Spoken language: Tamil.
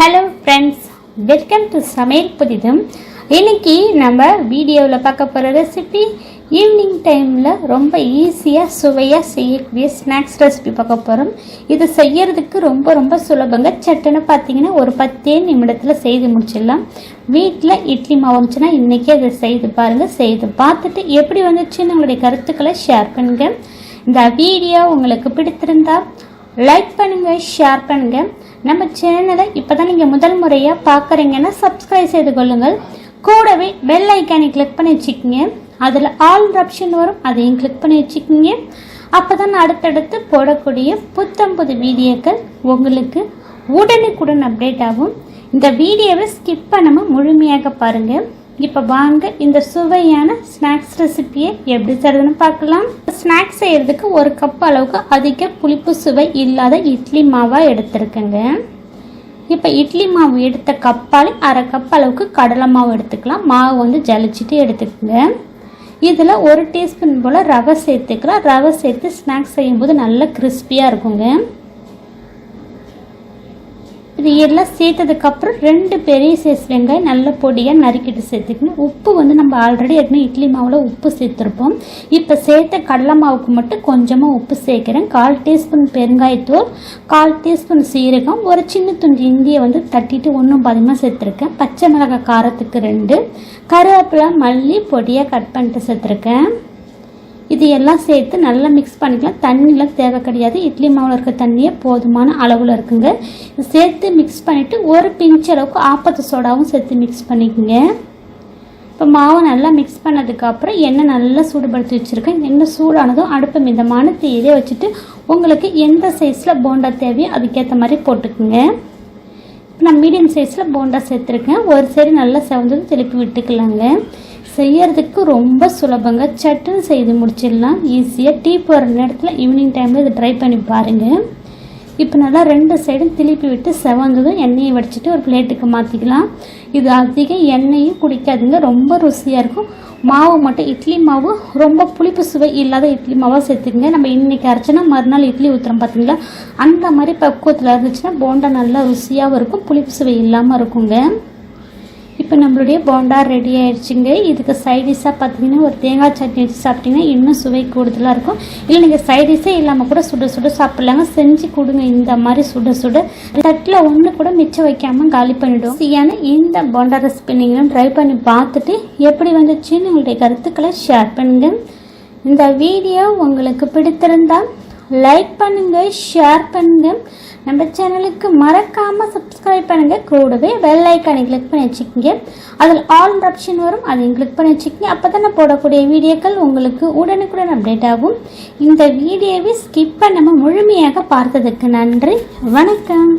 ஹலோ ஃப்ரெண்ட்ஸ், வெல்கம் டு சமையல் புதிதும். இன்னைக்கு நம்ம வீடியோவில் பார்க்க போகிற ரெசிபி ஈவினிங் டைமில் ரொம்ப ஈஸியாக சுவையாக செய்யக்கூடிய ஸ்நாக்ஸ் ரெசிபி பார்க்க போகிறோம். இது செய்யறதுக்கு ரொம்ப சுலபங்க. சட்டுன்னு பார்த்தீங்கன்னா ஒரு 10 நிமிடத்தில் செய்து முடிச்சிடலாம். வீட்டில் இட்லி மாவு வந்துச்சுன்னா இன்றைக்கி அதை செய்து பாருங்கள். செய்து பார்த்துட்டு எப்படி வந்துச்சுன்னு உங்களுடைய கருத்துக்களை ஷேர் பண்ணுங்கள். இந்த வீடியோ உங்களுக்கு பிடித்திருந்தா லைக் பண்ணுங்கள், ஷேர் பண்ணுங்கள். நம்ம சேனலை இப்போ தான் நீங்கள் முதல் முறையாக பார்க்குறீங்கன்னா சப்ஸ்கிரைப் செய்து கொள்ளுங்கள். கூடவே பெல் ஐக்கானை கிளிக் பண்ணி வச்சுக்கோங்க. அதில் ஆல் ஆப்ஷன் வரும், அதையும் கிளிக் பண்ணி வச்சுக்கோங்க. அப்போ தான் அடுத்தடுத்து போடக்கூடிய புது வீடியோக்கள் உங்களுக்கு உடனுக்குடன் அப்டேட் ஆகும். இந்த வீடியோவை ஸ்கிப் பண்ணாமல் முழுமையாக பாருங்கள். இப்போ வாங்க இந்த சுவையான ஸ்நாக்ஸ் ரெசிபியை எப்படி செய்யறதுன்னு பார்க்கலாம். ஸ்நாக்ஸ் செய்யறதுக்கு 1 கப் அளவுக்கு அதிக புளிப்பு சுவை இல்லாத இட்லி மாவாக எடுத்துருக்கேங்க. இப்போ இட்லி மாவு எடுத்த கப்பால் 1/2 கப் அளவுக்கு கடலை மாவு எடுத்துக்கலாம். மாவு வந்து ஜலிச்சுட்டு எடுத்துக்கோங்க. இதில் 1 டீஸ்பூன் போல் ரவை சேர்த்துக்கலாம். ரவை சேர்த்து ஸ்நாக்ஸ் செய்யும்போது நல்லா கிறிஸ்பியாக இருக்குங்க. இது எல்லாம் சேர்த்ததுக்கப்புறம் 2 பெரிய சைஸ் வெங்காயம் நல்ல பொடியாக நறுக்கிட்டு சேர்த்துக்கணும். உப்பு வந்து நம்ம ஆல்ரெடி ஏற்கனவே இட்லி மாவில் உப்பு சேர்த்துருப்போம். இப்போ சேர்த்த கடலை மாவுக்கு மட்டும் கொஞ்சமாக உப்பு சேர்க்குறேன். 1/4 டீஸ்பூன் பெருங்காயத்தூள், 1/4 டீஸ்பூன் சீரகம், ஒரு சின்ன துண்டு இந்தியை வந்து தட்டிட்டு 1 பாதிமாக சேர்த்துருக்கேன். பச்சை மிளகாய் காரத்துக்கு 2, கருவேப்பிலை மல்லி பொடியாக கட் பண்ணிட்டு சேர்த்துருக்கேன். இது எல்லாம் சேர்த்து நல்லா மிக்ஸ் பண்ணிக்கலாம். தண்ணிலாம் தேவை கிடையாது. இட்லி மாவில் இருக்க தண்ணியே போதுமான அளவில் இருக்குங்க. சேர்த்து மிக்ஸ் பண்ணிவிட்டு ஒரு பிஞ்ச் அளவுக்கு ஆப்பத்து சோடாவும் சேர்த்து மிக்ஸ் பண்ணிக்கோங்க. இப்போ மாவு நல்லா மிக்ஸ் பண்ணதுக்கப்புறம் எண்ணெய் நல்லா சூடுபடுத்தி வச்சுருக்கேன். எண்ணெய் சூடானதும் அடுப்பு மிதமான தீயிலே வச்சுட்டு உங்களுக்கு எந்த சைஸில் போண்டா தேவையோ அதுக்கேற்ற மாதிரி போட்டுக்குங்க. நான் மீடியம் சைஸில் போண்டா சேர்த்துருக்கேன். ஒரு சைடு நல்லா செவந்ததும் திருப்பி விட்டுக்கலாங்க. செய்யறதுக்கு ரொம்ப சுலபங்க. சட்டுன்னு செய்து முடிச்சிடலாம் ஈஸியாக. டீ போகிற நேரத்தில் ஈவினிங் டைமில் இதை ட்ரை பண்ணி பாருங்கள். இப்போ நல்லா 2 சைடும் திருப்பி விட்டு செவந்ததும் எண்ணெயை வடிச்சிட்டு ஒரு பிளேட்டுக்கு மாற்றிக்கலாம். இது அதிக எண்ணெயும் குடிக்காதுங்க, ரொம்ப ருசியாக இருக்கும். மாவு மட்டும் இட்லி மாவு ரொம்ப புளிப்பு சுவை இல்லாத இட்லி மாவாக சேர்த்துக்குங்க. நம்ம இன்றைக்கி அரைச்சோன்னா மறுநாள் இட்லி ஊற்றுறோம் பார்த்தீங்களா, அந்த மாதிரி பக்குவத்தில் இருந்துச்சுன்னா போண்டா நல்லா ருசியாகவும் இருக்கும், புளிப்பு சுவை இல்லாமல் இருக்குங்க. இப்போ நம்மளுடைய போண்டா ரெடி ஆயிடுச்சுங்க. இதுக்கு சைடிஷாக பார்த்தீங்கன்னா ஒரு தேங்காய் சட்னி வச்சு சாப்பிட்டீங்கன்னா இன்னும் சுவை கூடுதலாக இருக்கும். இல்லை நீங்கள் சைடிஷே இல்லாமல் கூட சுட சாப்பிட்லாங்க. செஞ்சு கொடுங்க இந்த மாதிரி சுட தட்டில் ஒன்று கூட மிச்சம் வைக்காமல் காலி பண்ணிவிடும். சரியான இந்த போண்டா ரெசிபி நீங்களும் ட்ரை பண்ணி பார்த்துட்டு எப்படி வந்துச்சுன்னு உங்களுடைய கருத்துக்களை ஷேர் பண்ணுங்கள். இந்த வீடியோ உங்களுக்கு பிடித்திருந்தால் லைக் பண்ணுங்கள், ஷேர் பண்ணுங்கள். நம்ம சேனலுக்கு மறக்காமல் சப்ஸ்கிரைப் பண்ணுங்கள். கூடவே பெல் ஐக்கானை கிளிக் பண்ணி வச்சுக்கோங்க. அதில் ஆல் ஆப்ஷன் வரும், அதையும் கிளிக் பண்ணி வச்சுக்கோங்க. அப்போ தான் நான் போடக்கூடிய வீடியோக்கள் உங்களுக்கு உடனுக்குடன் அப்டேட் ஆகும். இந்த வீடியோவை ஸ்கிப் பண்ணாமல் முழுமையாக பார்த்ததுக்கு நன்றி. வணக்கம்.